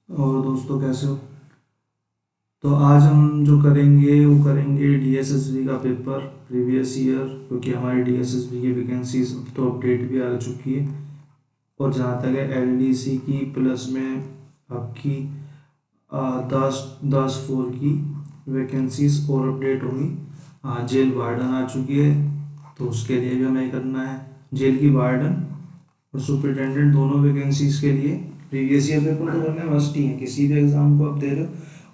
और दोस्तों कैसे हो। तो आज हम जो करेंगे वो करेंगे डीएसएसबी का पेपर प्रीवियस ईयर, क्योंकि हमारी डीएसएसबी की वैकेंसीज तो अपडेट भी आ चुकी है। और जहाँ तक है एलडीसी की प्लस में आपकी 10 4 की वैकेंसीज और अपडेट होंगी। जेल वार्डन आ चुकी है, तो उसके लिए भी हमें करना है। जेल की वार्डन और सुपरिटेंडेंट दोनों वैकेंसीज के लिए प्रीवियस ईयर पेपर तो करने मस्ट ही है। किसी भी एग्जाम को आप दे रहे हो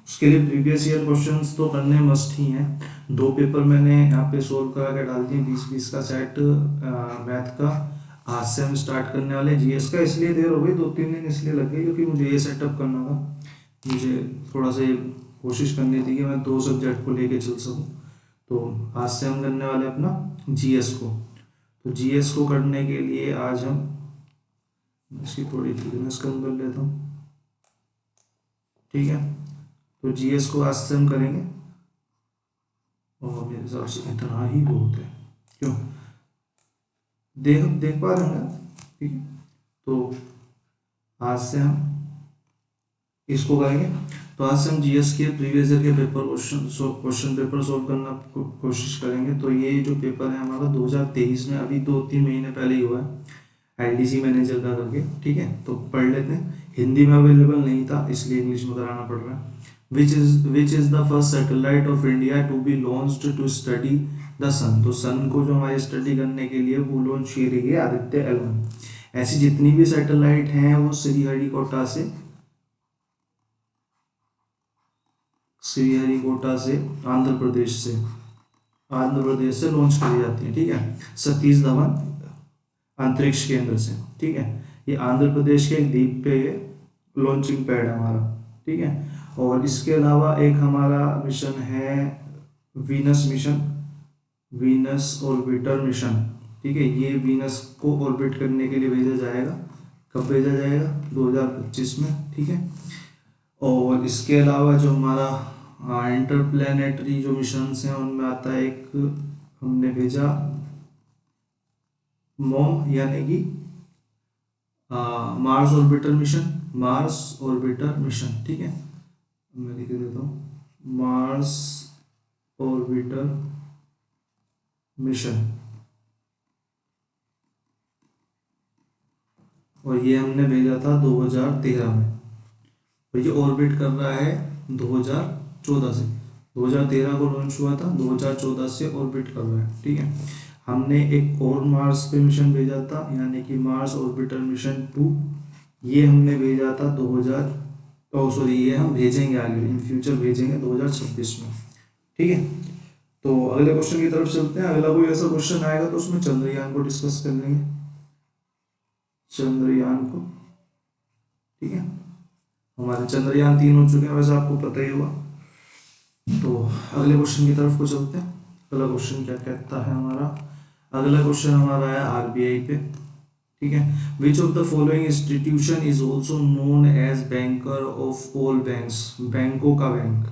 उसके लिए प्रीवियस ईयर क्वेश्चंस तो करने मस्ट ही हैं। दो पेपर मैंने यहाँ पे सोल्व करा के डाल दिए, 20 20 का सेट मैथ का। आज से हम स्टार्ट करने वाले जीएस का। इसलिए देर हो गई, 2 3 दिन इसलिए लग गई क्योंकि मुझे ये सेटअप करना था। मुझे थोड़ा सा कोशिश करनी थी कि मैं 2 सब्जेक्ट को लेके चल सकूँ। तो आज से हम करने वाले अपना जीएस को। तो जीएस को करने के लिए आज हम इसकी थोड़ी थिकनेस कम कर लेता हूँ, ठीक है। तो जीएस को आज से हम करेंगे और मेरे हिसाब से इतना ही बहुत है। क्यों, देख देख पा रहे हैं, ठीक है। तो आज से हम इसको करेंगे। तो आज से हम जीएस के प्रीवियस ईयर के पेपर क्वेश्चन पेपर सोल्व करना कोशिश करेंगे। तो ये जो पेपर है हमारा 2023 में, अभी 2 3 महीने पहले ही हुआ है एलडीसी मैनेजर का करके, ठीक है। तो पढ़ लेते हैं। हिंदी में अवेलेबल नहीं था इसलिए इंग्लिश में कराना पड़ रहा है। Which is the first satellite of India to be launched to study the sun. तो सन को जो हमारी स्टडी करने के लिए वो लॉन्च की गई है आदित्य L1। ऐसी जितनी भी सैटेलाइट हैं वो श्रीहरिकोटा से आंध्र प्रदेश से लॉन्च करी जाती है, ठीक है। सतीश धवन अंतरिक्ष केंद्र से, ठीक है। ये आंध्र प्रदेश के एक द्वीप पे ये लॉन्चिंग पैड है हमारा, ठीक है। और इसके अलावा एक हमारा मिशन है Venus mission, Venus orbiter mission, ठीक है। ये वीनस को ऑर्बिट करने के लिए भेजा जाएगा। कब भेजा जाएगा? 2025 में, ठीक है। और इसके अलावा जो हमारा इंटरप्लैनेटरी जो मिशंस हैं उनमें आता है एक, हमने भेजा मॉम यानी कि मार्स ऑर्बिटर मिशन, ठीक है। मैं लिख देता हूँ मार्स ऑर्बिटर मिशन। और ये हमने भेजा था 2013 में। और ये ऑर्बिट कर रहा है 2014 से। 2013 को लॉन्च हुआ था, 2014 से ऑर्बिट कर रहा है, ठीक है। हमने एक और मार्स पे मिशन भेजा था यानी कि मार्स ऑर्बिटर मिशन 2। ये हमने भेजा था 2000, सॉरी, ये हम भेजेंगे आगे इन फ्यूचर, भेजेंगे 2026 में, ठीक है। तो अगले क्वेश्चन की तरफ चलते हैं। अगला कोई ऐसा क्वेश्चन आएगा तो उसमें चंद्रयान को डिस्कस कर लेंगे, चंद्रयान को, ठीक है। हमारे चंद्रयान 3 हो चुके हैं, वैसे आपको पता ही होगा। तो अगले क्वेश्चन की तरफ को चलते हैं। अगला क्वेश्चन क्या कहता है हमारा? अगला क्वेश्चन हमारा है आरबीआई पे, ठीक है। Which of the following institution is also known as banker of all banks. बैंकों का बैंक,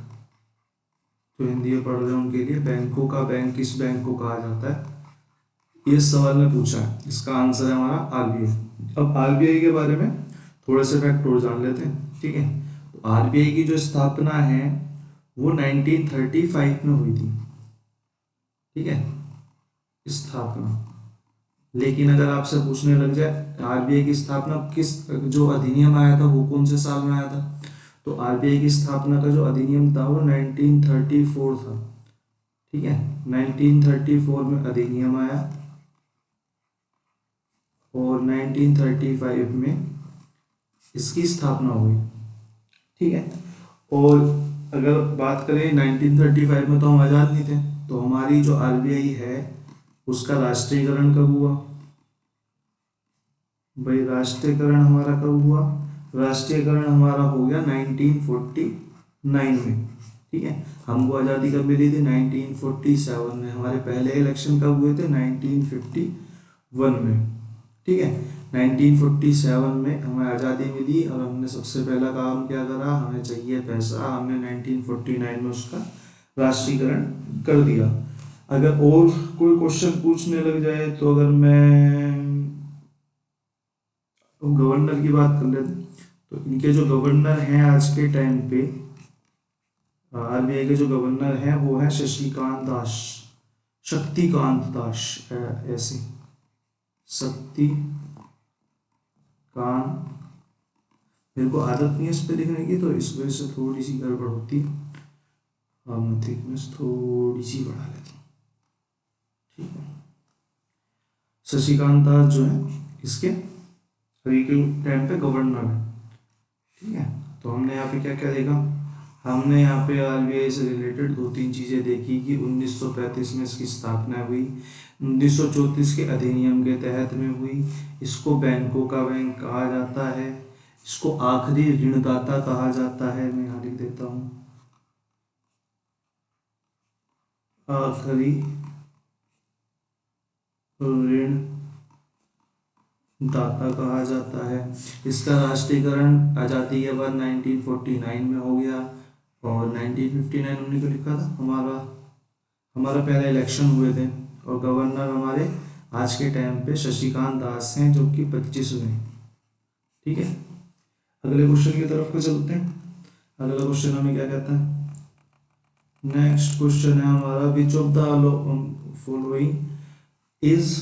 तो हिंदी में पढ़ रहे हैं उनके लिए बैंकों का बैंक किस बैंक को कहा जाता है, ये सवाल में पूछा है। इसका आंसर है हमारा आरबीआई। अब आरबीआई के बारे में थोड़े से फैक्ट और जान लेते हैं, ठीक है। तो आरबीआई की जो स्थापना है वो 1935 में हुई थी, ठीक है, स्थापना। लेकिन अगर आपसे पूछने लग जाए आरबीआई की स्थापना किस, जो अधिनियम आया था वो कौन से साल में आया था, तो आरबीआई की स्थापना का जो अधिनियम था वो 1934 था, ठीक है। 1934 में अधिनियम आया और 1935 में इसकी स्थापना हुई, ठीक है। और अगर बात करें 1935 में तो हम आज़ाद नहीं थे, तो हमारी जो आरबीआई है उसका राष्ट्रीयकरण कब हुआ भाई? राष्ट्रीयकरण हमारा कब हुआ? राष्ट्रीयकरण हमारा हो गया 1949 में, ठीक है। हमको आज़ादी कब मिली थी? 1947 में। हमारे पहले इलेक्शन कब हुए थे? 1951 में, ठीक है। 1947 में हमें आज़ादी मिली और हमने सबसे पहला काम क्या करा? हमें चाहिए पैसा, हमने 1949 में उसका राष्ट्रीयकरण कर दिया। अगर और कोई क्वेश्चन पूछने लग जाए तो अगर मैं गवर्नर की बात कर लेते, तो इनके जो गवर्नर हैं आज के टाइम पे, आरबीआई के जो गवर्नर हैं वो है शक्तिकांत दास, ऐसे शक्तिकांत। मेरे को आदत नहीं है इस पे लिखने की, तो इस वजह से थोड़ी सी गड़बड़ होती है। मैं थिकनेस थोड़ी सी बढ़ा लेता हूँ, ठीक है। शक्तिकांत दास जो है इसके अभी के टाइम पे गवर्नर है, ठीक है। तो हमने यहाँ पे क्या क्या देखा, हमने यहाँ पे आरबीआई से रिलेटेड दो तीन चीज़ें देखी कि 1935 में इसकी स्थापना हुई, 1934 के अधिनियम के तहत में हुई, इसको बैंकों का बैंक कहा जाता है, इसको आखिरी ऋणदाता कहा जाता है, मैं यहाँ लिख देता हूँ आखिरी ऋण दाता कहा जाता है। इसका राष्ट्रीयकरण आज़ादी के बाद 1949 में हो गया, और 1959 हमने को लिखा था, हमारा पहला इलेक्शन हुए थे, और गवर्नर हमारे आज के टाइम पे शक्तिकांत दास हैं जो कि 25 में, ठीक है। अगले क्वेश्चन की तरफ को चलते हैं। अगला क्वेश्चन हमें क्या कहता है, नेक्स्ट क्वेश्चन है हमारा, विच of the following is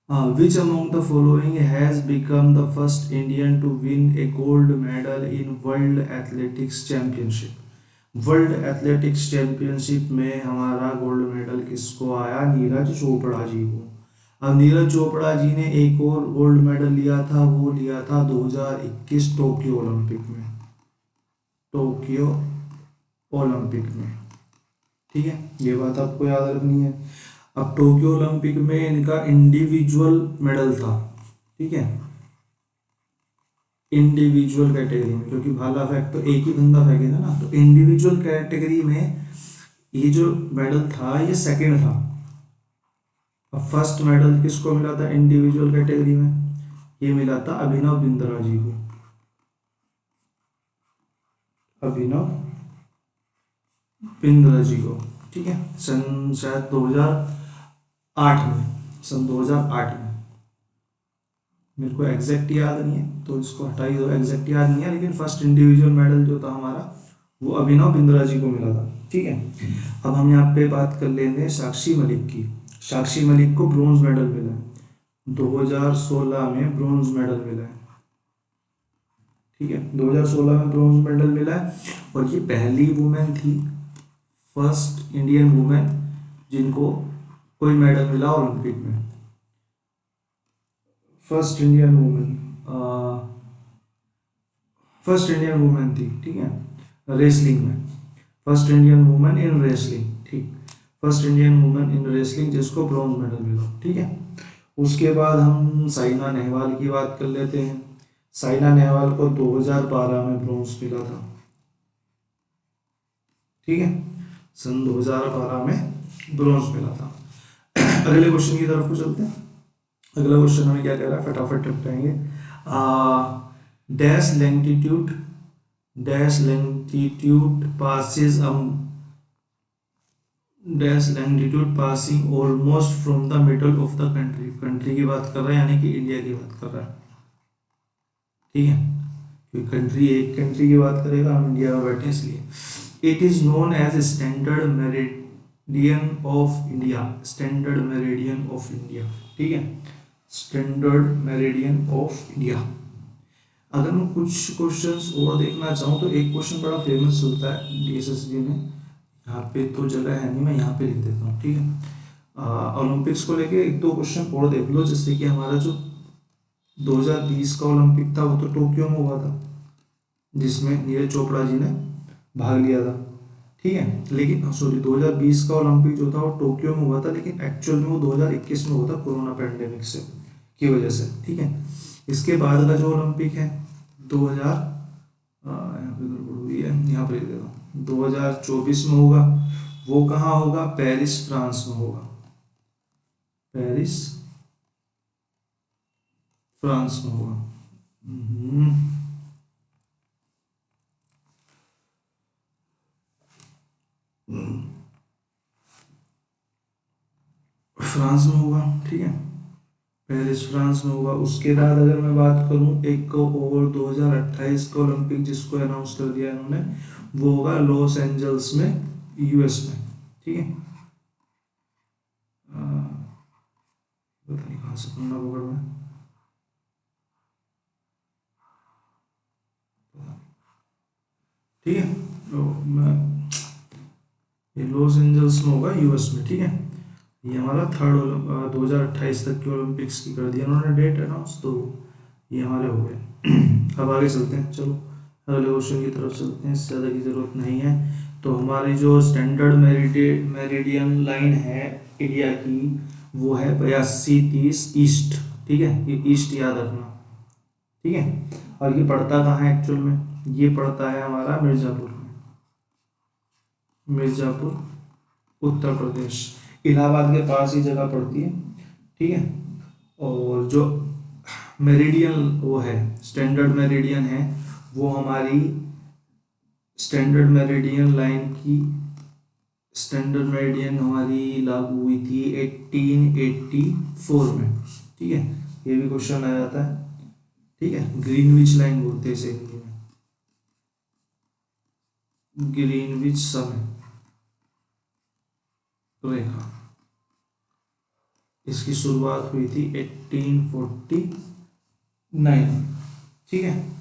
which among the following has become the first Indian to win a gold medal in World Athletics Championship? World athletics championship में हमारा गोल्ड मेडल किसको आया, नीरज चोपड़ा जी को। अब नीरज चोपड़ा जी ने एक और गोल्ड मेडल लिया था, वो लिया था 2021 टोक्यो ओलंपिक में, टोक्यो ओलंपिक में, ठीक है। ये बात आपको याद रखनी है। अब टोक्यो ओलंपिक में इनका इंडिविजुअल मेडल था, ठीक है, इंडिविजुअल कैटेगरी में, क्योंकि भाला फेंक तो एक ही बंदा फेंकेगा ना, तो इंडिविजुअल कैटेगरी में ये जो मेडल था ये सेकंड था। अब फर्स्ट मेडल किसको मिला था इंडिविजुअल कैटेगरी में, ये मिला था अभिनव बिंद्रा जी को, अभिनव बिंद्रा जी को, ठीक है। सन शायद 2008 में, सन 2008 में, मेरे को एग्जैक्ट याद नहीं है तो इसको हटाई दो, एग्जैक्ट याद नहीं है, लेकिन फर्स्ट इंडिविजुअल मेडल जो था हमारा वो अभिनव बिंद्रा जी को मिला था, ठीक है। अब हम यहाँ पे बात कर लेते हैं साक्षी मलिक की। साक्षी मलिक को ब्रोंज मेडल मिला है, 2016 में ब्रोंज मेडल मिला है, ठीक है, 2016 में ब्रोंज मेडल मिला है, और ये पहली वुमेन थी, फर्स्ट इंडियन वुमेन जिनको कोई मेडल मिला ओलंपिक में, फर्स्ट इंडियन वुमेन थी, ठीक है, रेसलिंग में, first Indian women in wrestling, ठीक, first Indian women in wrestling जिसको ब्रॉन्ज मेडल मिला, ठीक है। उसके बाद हम साइना नेहवाल की बात कर लेते हैं। साइना नेहवाल को 2012 में ब्रॉन्ज मिला था, ठीक है, सन 2012 में ब्रॉन्ज मिला था। अगले क्वेश्चन की तरफ को चलते हैं। अगला क्वेश्चन हमें क्या कह रहा है, फटाफट निपटाएंगे। Dash longitude passes dash longitude passing almost from the middle of the country, country की बात कर रहा है यानी कि इंडिया की बात कर रहा है, ठीक है, क्योंकि कंट्री एक कंट्री की बात करेगा, हम इंडिया में बैठे इसलिए। It is known as standard meridian of India, standard meridian of India, ठीक है, स्टैंडर्ड मेरिडियन ऑफ इंडिया। अगर मैं कुछ क्वेश्चंस और देखना चाहूँ तो एक क्वेश्चन बड़ा फेमस होता है डीएसएसबी में, यहाँ पे तो जगह है नहीं, मैं यहाँ पे लिख देता हूँ, ठीक है। ओलंपिक्स को लेके एक दो क्वेश्चन और देख लो, जैसे कि हमारा जो 2020 का ओलंपिक था वो तो टोक्यो में हुआ था, जिसमें नीरज चोपड़ा जी ने भाग लिया था, ठीक है, लेकिन सॉरी 2020 का ओलंपिक जो था वो टोक्यो में हुआ था, लेकिन एक्चुअल में वो 2021 में हुआ था कोरोना पैंडेमिक से की वजह से, ठीक है। इसके बाद का जो ओलंपिक है 2000 यहाँ पे गड़बड़ हुई है, यहाँ पे 2024 में होगा, वो कहाँ होगा, पेरिस फ्रांस में होगा, पेरिस फ्रांस में होगा। फ्रांस में होगा, ठीक है। पेरिस फ्रांस में होगा। उसके बाद अगर मैं बात करूं एक को और 2028 का ओलंपिक जिसको अनाउंस कर दिया इन्होंने, वो होगा लॉस एंजल्स में, यूएस में। ठीक है, पता नहीं कहाँ से पन्ना पकड़ में, ठीक है। तो मैं ये लॉस एंजल्स में होगा, यूएस में। ठीक है, ये हमारा थर्ड 2028 तक के ओलंपिक्स की कर दिया उन्होंने डेट अनाउंस, तो ये हमारे हो गए। अब आगे चलते हैं, चलो अगले क्वेश्चन की तरफ चलते हैं, इससे ज़्यादा की ज़रूरत नहीं है। तो हमारी जो स्टैंडर्ड मेरिडियन लाइन है इंडिया की, वो है 8230 ईस्ट। ठीक है, ये ईस्ट याद रखना। ठीक है, और ये पड़ता कहाँ है एक्चुअल में, ये पड़ता है हमारा मिर्ज़ापुर में, मिर्ज़ापुर उत्तर प्रदेश, इलाहाबाद के पास ही जगह पड़ती है। ठीक है, और जो मेरिडियन वो है, स्टैंडर्ड मेरिडियन है, वो हमारी स्टैंडर्ड मेरिडियन लाइन की, स्टैंडर्ड मेरिडियन हमारी लागू हुई थी 1884 में। ठीक है, ये भी क्वेश्चन आ जाता है। ठीक है, ग्रीनविच लाइन बोलते हैं इसे हिंदी में, ग्रीनविच समय रेखा। इसकी शुरुआत हुई थी 1849। ठीक है,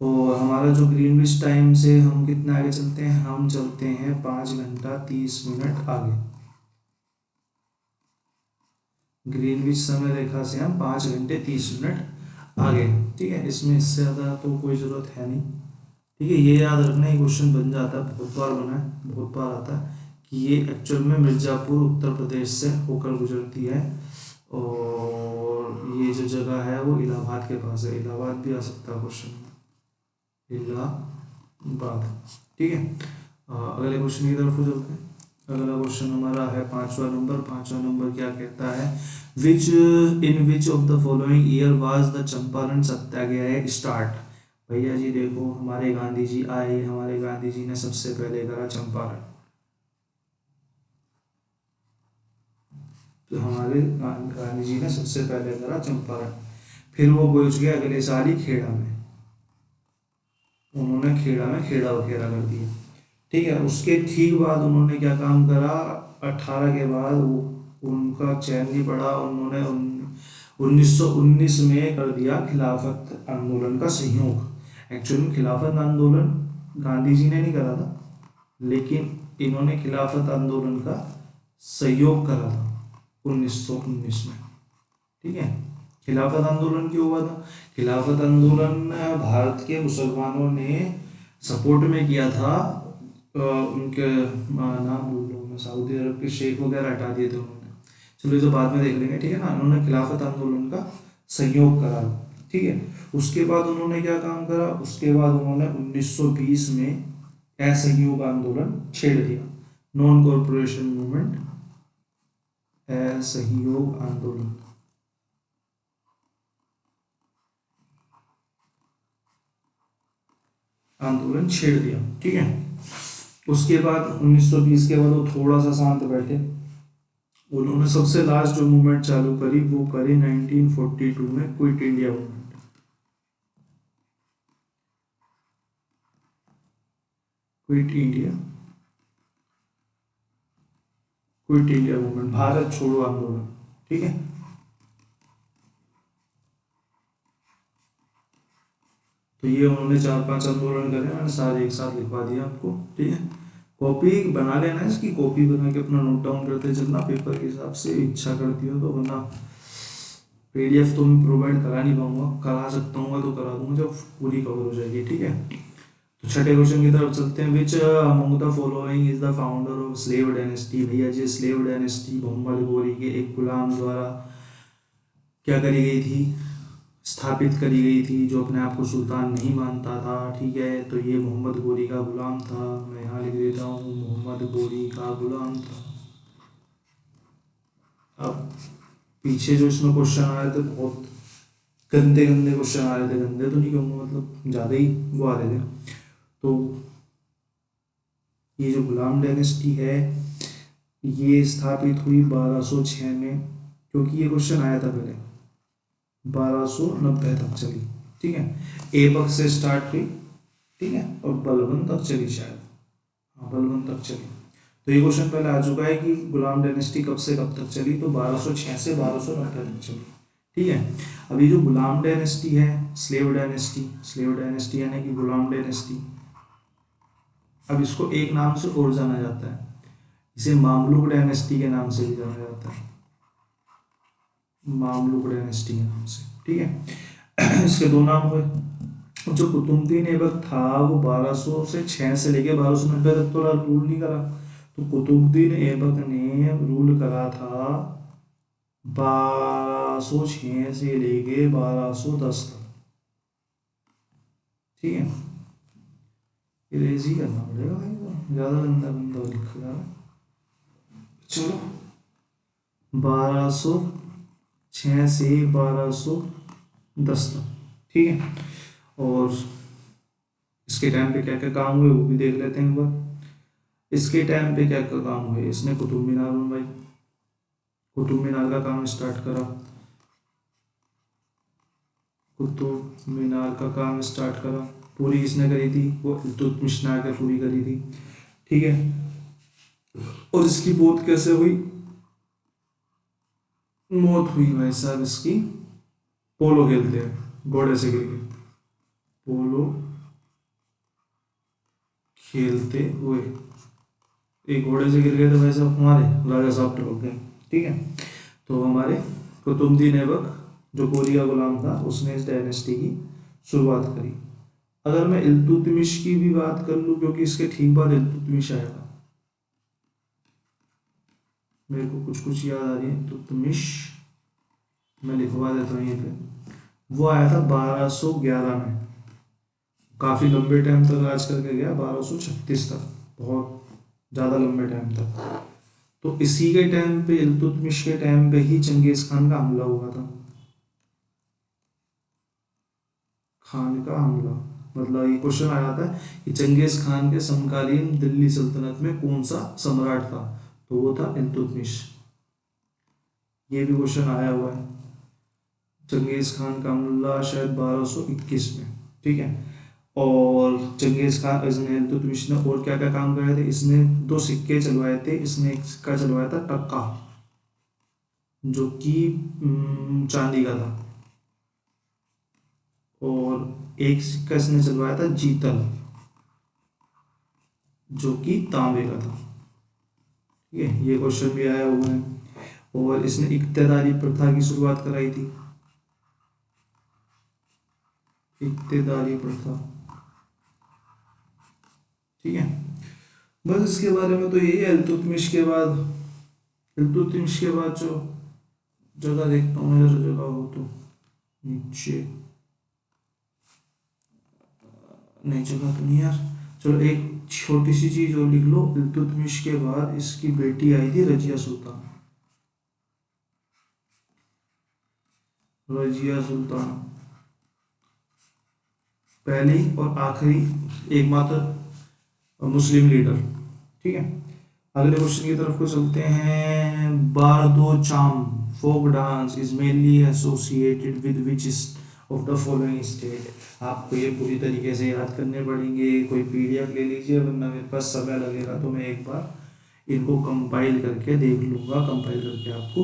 और हमारा जो ग्रीनविच टाइम से हम कितना आगे चलते हैं, हम चलते हैं 5 घंटा 30 मिनट आगे। ग्रीनविच समय रेखा से हम 5 घंटे 30 मिनट आगे। ठीक है, इसमें इससे ज़्यादा तो कोई ज़रूरत है नहीं। ठीक है, ये याद रखना, ये क्वेश्चन बन जाता है, बहुत बार बना है, बहुत बार आता है कि ये एक्चुअल में मिर्ज़ापुर उत्तर प्रदेश से होकर गुजरती है, और ये जो जगह है वो इलाहाबाद के पास है। इलाहाबाद भी आ सकता है क्वेश्चन में, इलाहाबाद। ठीक है, अगले क्वेश्चन की तरफ चलते हैं। अगला क्वेश्चन हमारा है 5वां नंबर। 5वां नंबर क्या कहता है, which in which of the following year was the Champaran Satyagraha start. भैया जी देखो, हमारे गांधी जी आए, हमारे गांधी जी ने सबसे पहले करा चंपारण, तो हमारे गांधी जी ने सबसे पहले करा चंपारण। फिर वो पहुंच गए अगले साल ही खेड़ा में, उन्होंने खेड़ा में खेड़ा वगैरह कर दिया। ठीक है, उसके ठीक बाद उन्होंने क्या काम करा, 18 के बाद वो उनका चैन नहीं पड़ा, उन्होंने 1919 में कर दिया खिलाफत आंदोलन का सहयोग। एक्चुअली में खिलाफत आंदोलन गांधी जी ने नहीं करा था, लेकिन इन्होंने खिलाफत आंदोलन का सहयोग करा था 1919 में। ठीक है, खिलाफत आंदोलन क्यों हुआ था, खिलाफत आंदोलन भारत के मुसलमानों ने सपोर्ट में किया था, उनके नाम भूल रहा हूँ मैं, सऊदी अरब के शेख वगैरह हटा दिए थे उन्होंने। चलो ये तो बाद में देख लेंगे। ठीक है ना, उन्होंने खिलाफत आंदोलन का सहयोग करा। ठीक है, उसके बाद उन्होंने क्या काम करा, उसके बाद उन्होंने 1920 में असहयोग आंदोलन छेड़ दिया, नॉन कॉरपोरेशन मूवमेंट, असहयोग आंदोलन, आंदोलन छेड़ दिया। ठीक है, उसके बाद 1920 के बाद वो थोड़ा सा शांत बैठे, उन्होंने सबसे लास्ट जो मूवमेंट चालू करी वो करी 1942 में, quit India movement. Quit India, quit India movement, Bharat छोड़ो आंदोलन। ठीक है, तो ये उन्होंने 4-5 आंदोलन करे, मैंने सारे एक साथ लिखवा दिया आपको। ठीक है, कॉपी बना लेना, इसकी कॉपी बना के अपना नोट डाउन करते चलना पेपर के हिसाब से, इच्छा करती हो तो, वरना पीडीएफ तो मैं प्रोवाइड करा नहीं पाऊंगा, करा सकता हूँ तो करा दूंगा जब पूरी कवर हो जाएगी। ठीक है, तो छठे क्वेश्चन की तरफ चलते हैं। विच among the following is the founder of slave dynasty. भैया जी, स्लेव डायनेस्टी मोहम्मद गोरी के एक गुलाम द्वारा क्या करी गई थी, स्थापित करी गई थी, जो अपने आप को सुल्तान नहीं मानता था। ठीक है, तो ये मोहम्मद गोरी का गुलाम था, मैं यहाँ लिख देता हूँ, मोहम्मद गोरी का गुलाम था। अब पीछे जो इसमें क्वेश्चन आ रहे थे, बहुत गंदे गंदे क्वेश्चन आ रहे थे, गंदे तो नहीं कहूँगा, मतलब ज़्यादा ही वो आ रहे थे। तो ये जो गुलाम डायनेस्टी है, ये स्थापित हुई 1206 में, क्योंकि ये क्वेश्चन आया था पहले 1290 तक चली। ठीक है, ऐबक से स्टार्ट हुई, ठीक है, और बलबन तक चली शायद, हाँ बलबन तक चली। तो ये क्वेश्चन पहले आ चुका है कि गुलाम डायनेस्टी कब से कब तक चली, तो 1206 से 1290 तक चली। ठीक है, अभी जो गुलाम डायनेस्टी है, स्लेव डायनेस्टी, स्लेव डायनेस्टी यानी कि गुलाम डायनेस्टी, अब इसको एक नाम से और जाना जाता है, इसे मामलुक डायनेस्टी के नाम से भी जाना जाता है, मामलुक डायनेस्टी के नाम से। ठीक है, इसके दो नाम हुए। जो कुतुबुद्दीन ऐबक था वो 1206 से लेके 1290 तक तो रूल नहीं करा। तो कुतुबुद्दीन ऐबक ने रूल करा था 1206 से लेके 1210 तक। ठीक है, इरेज करना पड़ेगा भाई, तो ज्यादा गंदा गंदा लिख रहा है। चलो 1206 से 1210 तक। ठीक है, और इसके टाइम पे क्या क्या काम हुए वो भी देख लेते हैं एक बार। इसके टाइम पे क्या क्या काम हुए, इसने कुतुब मीनार बनवाई, कुतुब मीनार का काम स्टार्ट करा, कुतुब मीनार का काम स्टार्ट करा, पूरी इसने करी थी, वो इल्तुतमिश ने आके पूरी करी थी। ठीक है, और इसकी मौत कैसे हुई, मौत हुई भाई साहब इसकी पोलो खेलते हैं घोड़े से गिर के, पोलो खेलते हुए एक घोड़े से गिर गए थे भाई साहब, हमारे राजा साहब टपक गए। ठीक है, तो हमारे कुतुबुद्दीन ऐबक जो कोरी का गुलाम था उसने इस डायनेस्टी की शुरुआत करी। अगर मैं इल्तुतमिश की भी बात कर लूँ, क्योंकि इसके ठीक बाद इल्तुतमिश आया था, मेरे को कुछ कुछ याद आ रही है, इल्तुतमिश मैं लिखवा देता हूँ यहीं पे, वो आया था 1211 में, काफ़ी लंबे टाइम तक राज करके गया, 1236 तक, बहुत ज़्यादा लंबे टाइम तक। तो इसी के टाइम पे, इल्तुतमिश के टाइम पे ही चंगेज खान का हमला हुआ था, खान का हमला, मतलब ये क्वेश्चन आया था कि चंगेज खान के समकालीन दिल्ली सल्तनत में कौन सा सम्राट था, तो वो था इल्तुतमिश। ये भी क्वेश्चन आया हुआ है, चंगेज खान का हमला शायद 1221 में। ठीक है, और चंगेज खान, इसने इल्तुतमिश ने और क्या क्या काम करे थे, इसने दो सिक्के चलवाए थे, इसने एक सिक्का चलवाया था टक्का, जो कि चांदी का था, और एक सिक्का इसने चलवाया था जीतल, जो कि तांबे का था। ठीक है, ये क्वेश्चन भी आया हुआ है। और इसने इक्तेदारी प्रथा की शुरुआत कराई थी, इक्तेदारी प्रथा। ठीक है, बस इसके बारे में तो यही है। इल्तुतमिश के बाद, इल्तुतमिश के बाद जो जगह देखता हूँ, जरा जगह हो तो नीचे, नहीं जगह तो नहीं यार। चलो एक छोटी सी चीज और लिख लो, इल्तुतमिश के बाद इसकी बेटी आई थी रजिया सुल्तान, रजिया सुल्तान पहली और आखिरी एकमात्र मुस्लिम लीडर। ठीक है, अगले क्वेश्चन की तरफ को चलते हैं। Bardo Chham folk dance is mainly associated with which of the following state. आपको ये पूरी तरीके से याद करने पड़ेंगे, कोई पीडीएफ ले लीजिए, वरना मेरे पास समय लगेगा तो मैं एक बार इनको कंपाइल करके देख लूँगा, कंपाइल करके आपको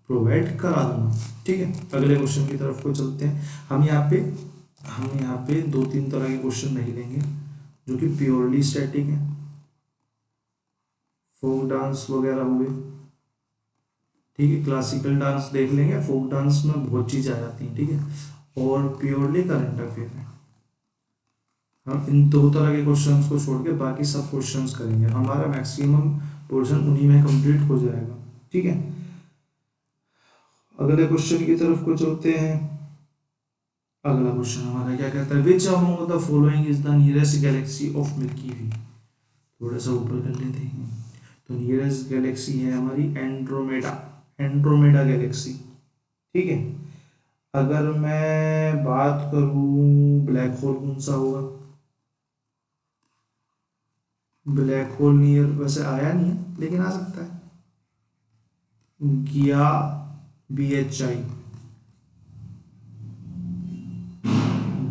प्रोवाइड करा दूंगा। ठीक है, अगले क्वेश्चन की तरफ को चलते हैं। हम यहाँ पे दो तीन तरह के क्वेश्चन नहीं लेंगे जो कि प्योरली स्टैटिक है, फोक डांस वगैरह हुए। ठीक है, क्लासिकल डांस देख लेंगे, फोक डांस में बहुत चीज़ आ जाती है। ठीक है, और प्योरली करंट अफेयर है। हम इन दो तरह के क्वेश्चंस को छोड़ के बाकी सब क्वेश्चंस करेंगे, हमारा मैक्सिमम पोर्शन उन्हीं में कंप्लीट हो जाएगा। ठीक है, अगले क्वेश्चन की तरफ को चलते हैं। अगला क्वेश्चन हमारा क्या कहता है, which among the following is the nearest galaxy of Milky Way. थोड़ा सा ऊपर कर लेते हैं, तो नियरेस्ट गैलेक्सी है हमारी एंड्रोमेडा, एंड्रोमेडा गैलेक्सी। ठीक है, अगर मैं बात करूं ब्लैक होल कौन सा होगा, ब्लैक होल नियर वैसे आया नहीं है लेकिन आ सकता है, गिया BHI,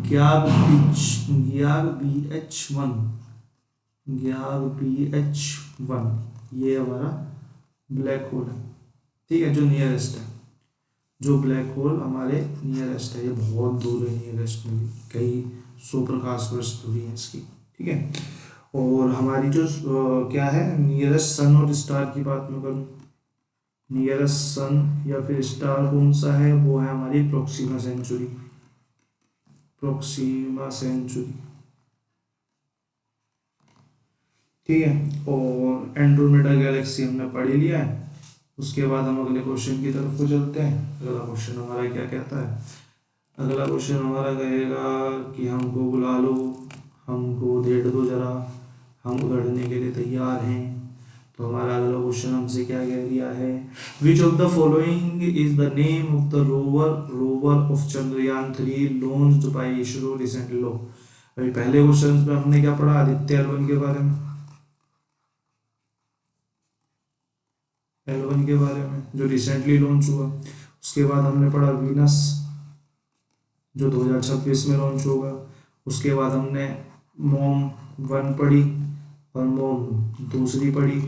ग्याग BH1 ये हमारा ब्लैक होल है, ठीक है, जो नियरेस्ट है, जो ब्लैक होल हमारे नियरेस्ट है, ये बहुत दूर है नियरेस्ट में भी, कई 100 प्रकाश वर्ष दूरी है इसकी, ठीक है। और हमारी जो क्या है नियरेस्ट सन और स्टार की बात में करूँ, नियरेस्ट सन या फिर स्टार कौन सा है, वो है हमारी प्रोक्सिमा सेंचुरी, ठीक है। और एंड्रोमेडा गैलेक्सी हमने पढ़ ही लिया है। उसके बाद हम अगले क्वेश्चन की तरफ को चलते हैं। अगला क्वेश्चन हमारा क्या कहता है, अगला क्वेश्चन हमारा कहेगा कि हमको बुला लो, हमको डेट दो जरा, हम उड़ने के लिए तैयार हैं। तो हमारा अगला क्वेश्चन हमसे क्या कह दिया है, which of the following is the name of the rover of चंद्रयान-3 लॉन्च्ड बाय इसरो रिसेंटली। लो अभी पहले क्वेश्चन में हमने क्या पढ़ा, आदित्य L1 के बारे में, L1 के बारे में जो रिसेंटली लॉन्च हुआ। उसके बाद हमने पढ़ा वीनस जो 2026 में लॉन्च होगा। उसके बाद हमने मोम 1 पढ़ी और मोम 2 पढ़ी,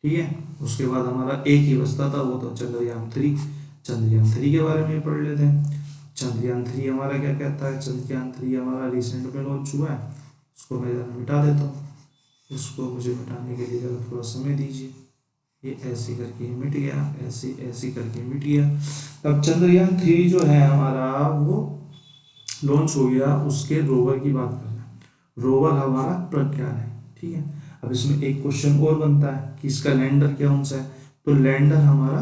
ठीक है। उसके बाद हमारा एक ही बचता था, वो तो चंद्रयान 3। चंद्रयान 3 के बारे में पढ़ लेते हैं। चंद्रयान 3 हमारा क्या कहता है, चंद्रयान 3 हमारा रिसेंट में लॉन्च हुआ है। उसको मैं ज़रा मिटा देता हूँ, इसको मुझे मिटाने के लिए ज़रा थोड़ा समय दीजिए। ये ऐसे करके मिट गया, ऐसे करके मिट गया। अब चंद्रयान 3 जो है हमारा वो लॉन्च हो गया, उसके रोवर की बात कर रहे हैं। रोवर हमारा प्रज्ञान है, ठीक है। अब इसमें एक क्वेश्चन और बनता है कि इसका लैंडर कौन सा है, तो लैंडर हमारा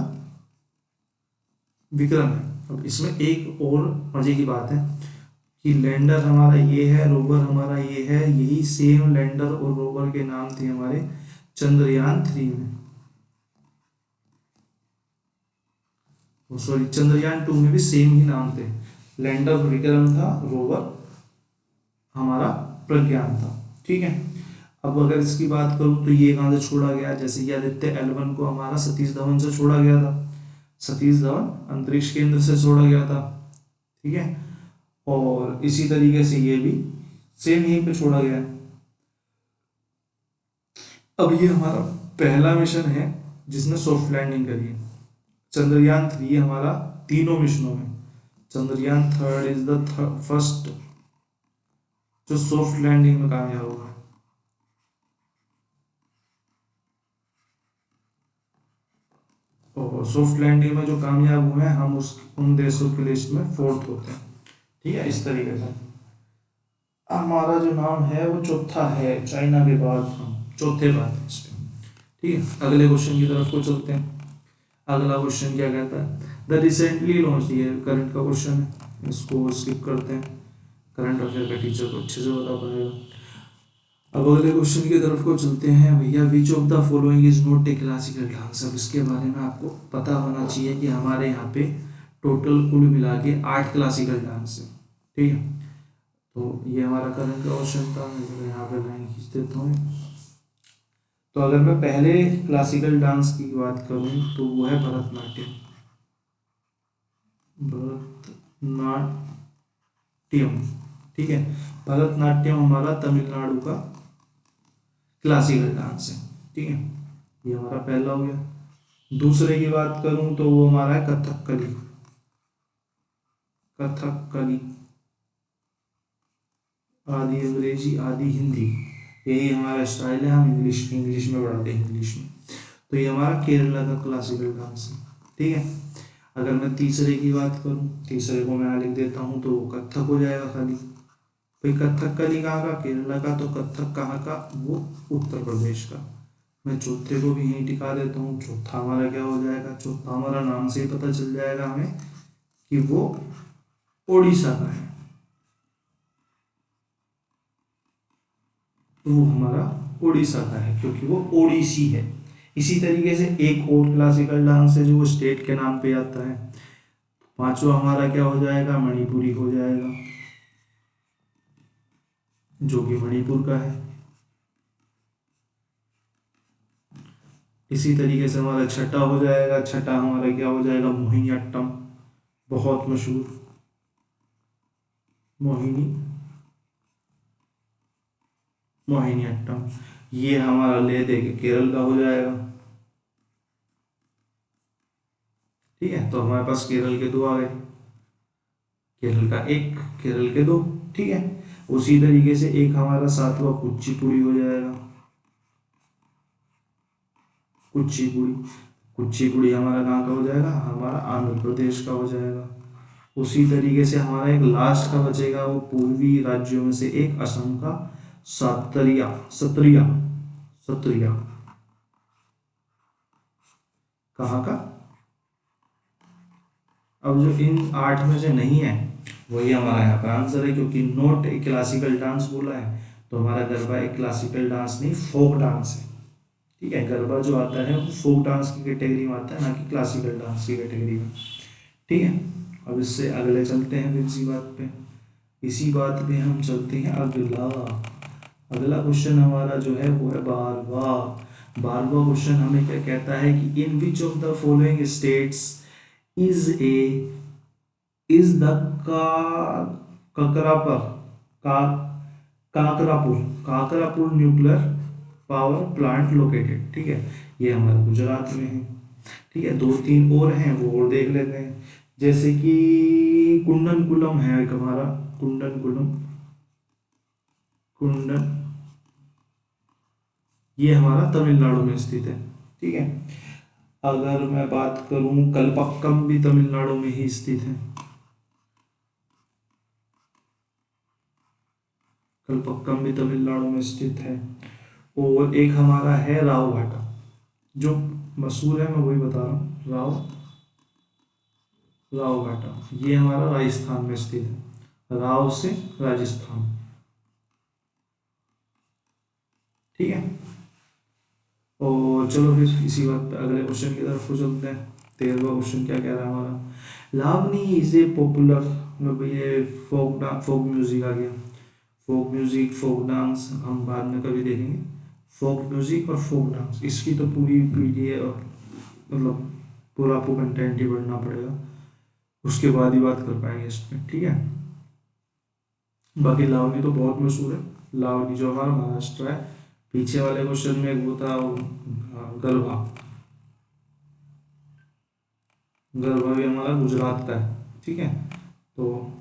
विक्रम है। अब इसमें एक और मजे की बात है कि लैंडर हमारा ये है, रोवर हमारा ये है, यही सेम लैंडर और रोवर के नाम थे हमारे चंद्रयान 3 में, सॉरी चंद्रयान 2 में भी सेम ही नाम थे। लैंडर विक्रम था, रोवर हमारा प्रज्ञान था, ठीक है। अब अगर इसकी बात करूं तो ये कहाँ से छोड़ा गया, जैसे कि आदित्य L1 को हमारा सतीश धवन से छोड़ा गया था, सतीश धवन अंतरिक्ष केंद्र से छोड़ा गया था, ठीक है। और इसी तरीके से ये भी सेम यहीं पे छोड़ा गया है। अब ये हमारा पहला मिशन है जिसने सॉफ्ट लैंडिंग करी है। चंद्रयान 3 हमारा तीनों मिशनों में, चंद्रयान 3 इज द फर्स्ट जो सॉफ्ट लैंडिंग में कामयाब हुआ है। और सॉफ्ट लैंडिंग में जो कामयाब हुए हैं, हम उन देशों की लिस्ट में 4th होते हैं, ठीक है। इस तरीके से हमारा जो नाम है वो चौथा है, चाइना के बाद हम चौथे बात है इस पे, ठीक है। अगले क्वेश्चन की तरफ को चलते हैं। अगला क्वेश्चन क्या कहता है, द रिसेंटली लॉन्च, ये करंट का क्वेश्चन है, इसको स्किप करते हैं, करंट अफेयर का टीचर को अच्छे से बता पाएगा। अब अगले क्वेश्चन की तरफ को चलते हैं भैया, विच of the following is not a classical dance. अब इसके बारे में आपको पता होना चाहिए कि हमारे यहाँ पे टोटल कुल मिला के 8 क्लासिकल डांस है, ठीक है। तो ये हमारा करंट का क्वेश्चन था, मैं यहाँ पे लाइन खींच देता हूँ। तो अगर मैं पहले क्लासिकल डांस की बात करूं तो वो है भरतनाट्यम, ठीक है। भरतनाट्यम हमारा तमिलनाडु का क्लासिकल डांस है, ठीक है। ये हमारा पहला हो गया। दूसरे की बात करूं तो वो हमारा है कथकली, आदि अंग्रेजी आदि हिंदी, यही हमारा स्टाइल है। हम इंग्लिश में पढ़ाते हैं, इंग्लिश में। तो ये हमारा केरला का क्लासिकल डांस है, ठीक है। अगर मैं तीसरे की बात करूं, तीसरे को मैं लिख देता हूं तो वो कथक हो जाएगा खाली। भाई कथकली कहाँ का, केरला का, तो कथक कहाँ का, वो उत्तर प्रदेश का। मैं चौथे को भी यहीं टिका देता हूँ। चौथा हमारा क्या हो जाएगा, चौथा हमारा नाम से ही पता चल जाएगा हमें कि वो ओडिशा का है, वो हमारा ओडिशा का है क्योंकि वो ओडिसी है। इसी तरीके से एक और क्लासिकल डांस है जो स्टेट के नाम पे आता है। पांचवा हमारा क्या हो जाएगा, मणिपुरी हो जाएगा, जो कि मणिपुर का है। इसी तरीके से हमारा छठा हो जाएगा, छठा हमारा क्या हो जाएगा, मोहिनीअट्टम, बहुत मशहूर। मोहिनी मोहिनीअट्टम, ये हमारा ले दे के केरल का हो जाएगा। ठीक है, तो हमारे पास केरल के दो आ गए, केरल का एक, केरल के दो। ठीक है, उसी तरीके से एक हमारा सातवां कुचिपुड़ी हो जाएगा, कुचिपुड़ी। कुचिपुड़ी हमारा कहाँ का हो जाएगा, हमारा आंध्र प्रदेश का हो जाएगा। उसी तरीके से हमारा एक लास्ट का बचेगा, वो पूर्वी राज्यों में से एक, असम का सत्रिया, सत्रिया, सत्रिया कहाँ का। अब जो इन 8 में से नहीं है वही हमारा यहाँ पर आंसर है, क्योंकि नोट एक क्लासिकल डांस बोला है, तो हमारा गरबा एक क्लासिकल डांस नहीं, फोक डांस है। ठीक है, गरबा जो आता है वो फोक डांस की कैटेगरी में आता है, ना कि क्लासिकल डांस की कैटेगरी में। ठीक है, अब इससे अगले चलते हैं, फिर इसी बात पे हम चलते हैं अगला। अगला क्वेश्चन हमारा जो है वो है 12वां क्वेश्चन हमें क्या कहता है कि in which of the following states is the का ककरापर का Kakrapar nuclear power plant located. ठीक है, ये हमारे गुजरात में है। ठीक है, 2-3 और हैं, वो और देख लेते हैं। जैसे कि कुंडनकुलम है एक हमारा, कुंडन, ये हमारा तमिलनाडु में स्थित है। ठीक है, अगर मैं बात करूं कलपक्कम भी तमिलनाडु में ही स्थित है, कलपक्कम भी तमिलनाडु में स्थित है। और एक हमारा है राव घाटा, जो मशहूर है, मैं वही बता रहा हूँ, राव घाटा, ये हमारा राजस्थान में स्थित है, राव से राजस्थान। ठीक है, और चलो फिर इसी बात पे अगले क्वेश्चन की तरफ को चलते हैं। 13वां क्वेश्चन क्या कह रहा है हमारा, लावनी इज ए पॉपुलर, मतलब ये फोक म्यूजिक आ गया, फोक म्यूजिक, फोक डांस हम बाद में कभी देखेंगे। फोक म्यूजिक और फोक डांस, इसकी तो पूरी पीडीएफ, मतलब पूरा आपको कंटेंट ही पढ़ना पड़ेगा, उसके बाद ही बात कर पाएंगे इस पर। ठीक है, बाकी लावनी तो बहुत मशहूर है, लावनी जो हमारा महाराष्ट्र है। पीछे वाले क्वेश्चन में एक वो था गरबा, गरबा भी हमारा गुजरात का है। ठीक है, तो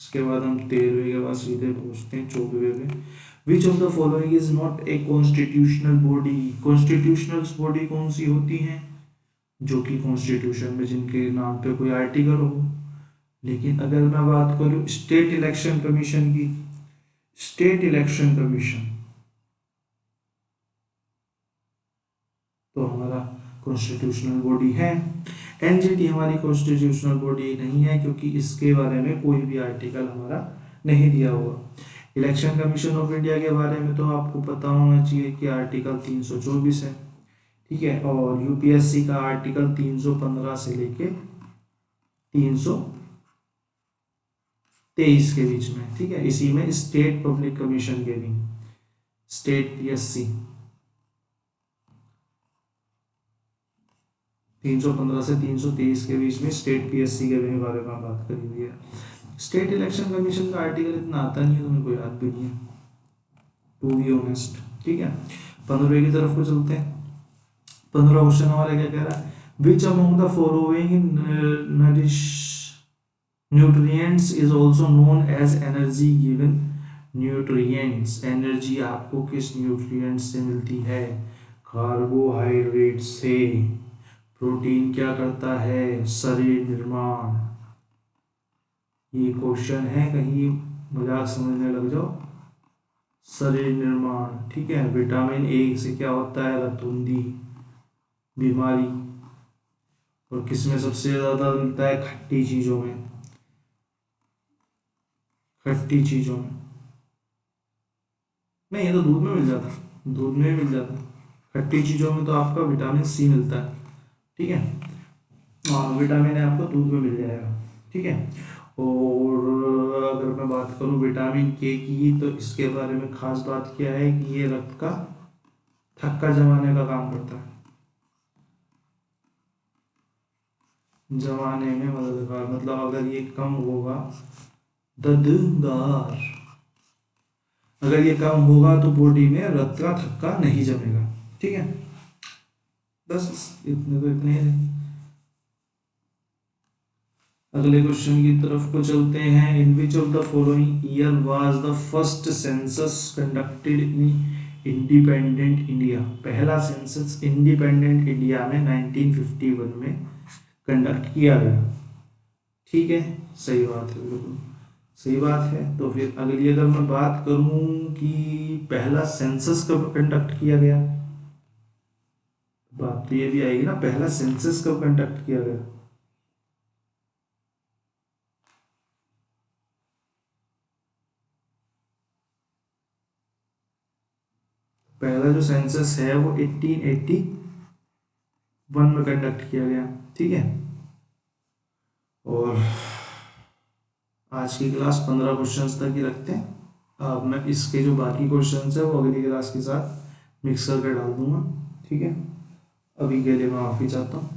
इसके बाद हम 13वें के बाद सीधे पहुंचते हैं 14वें में। विच of the following is not a constitutional body. Constitutional body कौन सी होती हैं, जो कि कॉन्स्टिट्यूशन में जिनके नाम पे कोई आर्टिकल हो। लेकिन अगर मैं बात करूं स्टेट इलेक्शन कमीशन की, स्टेट इलेक्शन कमीशन तो हमारा कॉन्स्टिट्यूशनल बॉडी है। एनजीटी हमारी कॉन्स्टिट्यूशनल बॉडी नहीं है, क्योंकि इसके बारे में कोई भी आर्टिकल हमारा नहीं दिया हुआ। इलेक्शन कमीशन ऑफ इंडिया के बारे में तो आपको पता होना चाहिए कि आर्टिकल 324 है। ठीक है, और यूपीएससी का आर्टिकल 315 से लेके 323 के बीच में। ठीक है, इसी में स्टेट पब्लिक कमीशन के भी, स्टेट पीएससी 315 से 323 के बीच में स्टेट पीएससी के बारे में बात करी हुई है। स्टेट इलेक्शन कमीशन का आर्टिकल इतना आता नहीं है, तो मेरे को याद भी नहीं है, टू बी ऑनेस्ट। ठीक है, 15वें की तरफ को चलते हैं। 15वां क्वेश्चन हमारा क्या कह रहा है, which among the following nourish nutrients is also known as energy given nutrients. Energy आपको किस न्यूट्रिएंट से मिलती है, कार्बोहाइड्रेट से। प्रोटीन क्या करता है, शरीर निर्माण। ये क्वेश्चन है, कहीं मजाक समझने लग जाओ, शरीर निर्माण। ठीक है, विटामिन ए से क्या होता है, रतुंदी बीमारी। और किसमें सबसे ज्यादा मिलता है, खट्टी चीजों में, खट्टी चीजों में नहीं, ये तो दूध में मिल जाता, दूध में मिल जाता। खट्टी चीजों में तो आपका विटामिन सी मिलता है। ठीक है, हाँ, विटामिन ए आपको दूध में मिल जाएगा। ठीक है, और अगर मैं बात करूं विटामिन के की, तो इसके बारे में खास बात क्या है कि ये रक्त का थक्का जमाने का काम करता है, जमाने में मददगार। मतलब अगर ये कम होगा ददगार। अगर ये काम होगा तो बॉडी में रक्त का थक्का नहीं जमेगा। ठीक है, बस इतने तो इतने हैं। अगले क्वेश्चन की तरफ को चलते हैं। In which of the following year was the first census conducted in independent India. पहला सेंसस इंडिपेंडेंट इंडिया में 1951 में कंडक्ट किया गया। ठीक है, सही बात है, बिल्कुल सही बात है। तो फिर अगली अगर मैं बात करूं कि पहला सेंसस कब कंडक्ट किया गया, बात तो ये भी आएगी ना, पहला सेंसस कब कंडक्ट किया गया। पहला जो सेंसस है वो 1881 में कंडक्ट किया गया। ठीक है, और आज की क्लास 15 क्वेश्चंस तक ही रखते हैं। अब मैं इसके जो बाकी क्वेश्चंस है वो अगली क्लास के साथ मिक्स करके डाल दूंगा। ठीक है, अभी के लिए मैं माफ़ी चाहता हूँ।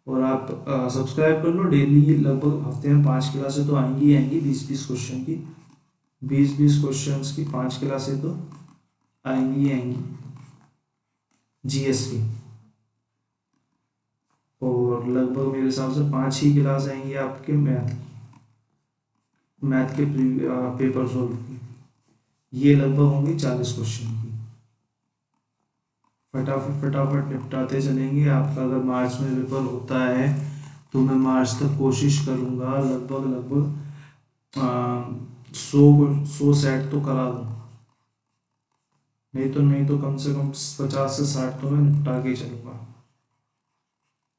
और आप सब्सक्राइब कर लो। डेली लगभग हफ्ते में 5 क्लासें तो आएंगी ही आएंगी, 20-20 क्वेश्चन की, 20-20 क्वेश्चंस की 5 क्लासें तो आएंगी ही आएंगी जीएस की। और लगभग मेरे हिसाब से 5 ही क्लास आएंगी आपके मैथ के पेपर सॉल्व की। ये लगभग होंगी 40 क्वेश्चन की। फटाफट फटाफट निपटाते चलेंगे। आपका अगर मार्च में पेपर होता है तो मैं मार्च तक कोशिश करूँगा लगभग लगभग 100 सेट तो करा दूँ। नहीं तो कम से कम 50 से 60 तो मैं निपटा के चलूँगा।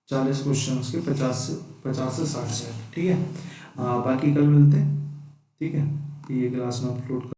40 क्वेश्चन के 50 से 60 सेट। ठीक है, बाकी कल मिलते हैं। ठीक है, ये क्लास में अपलोड